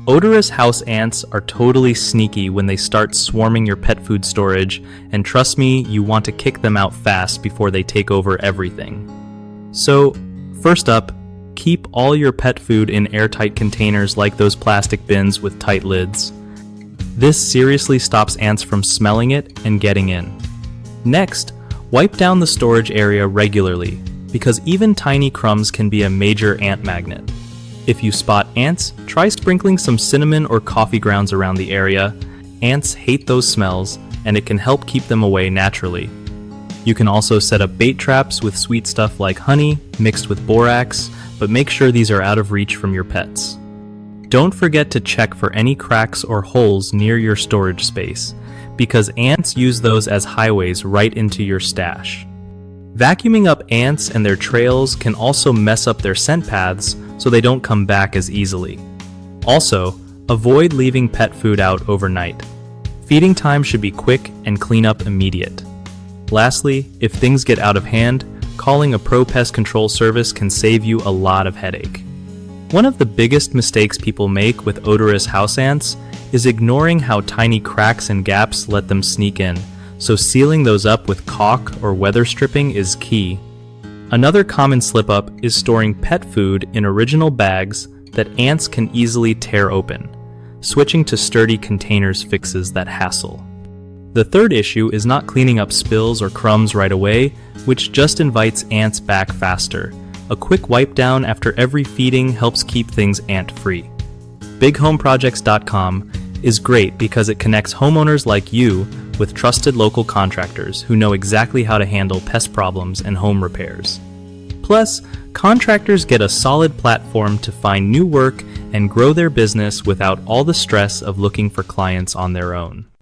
Odorous house ants are totally sneaky when they start swarming your pet food storage, and trust me, you want to kick them out fast before they take over everything. So, first up, keep all your pet food in airtight containers like those plastic bins with tight lids. This seriously stops ants from smelling it and getting in. Next, wipe down the storage area regularly, because even tiny crumbs can be a major ant magnet. If you spot ants, try sprinkling some cinnamon or coffee grounds around the area. Ants hate those smells, and it can help keep them away naturally. You can also set up bait traps with sweet stuff like honey mixed with borax, but make sure these are out of reach from your pets. Don't forget to check for any cracks or holes near your storage space, because ants use those as highways right into your stash. Vacuuming up ants and their trails can also mess up their scent paths, so they don't come back as easily. Also, avoid leaving pet food out overnight. Feeding time should be quick and cleanup immediate. Lastly, if things get out of hand, calling a pro pest control service can save you a lot of headache. One of the biggest mistakes people make with odorous house ants is ignoring how tiny cracks and gaps let them sneak in, so sealing those up with caulk or weather stripping is key. Another common slip-up is storing pet food in original bags that ants can easily tear open. Switching to sturdy containers fixes that hassle. The third issue is not cleaning up spills or crumbs right away, which just invites ants back faster. A quick wipe down after every feeding helps keep things ant-free. BigHomeProjects.com is great because it connects homeowners like you with trusted local contractors who know exactly how to handle pest problems and home repairs. Plus, contractors get a solid platform to find new work and grow their business without all the stress of looking for clients on their own.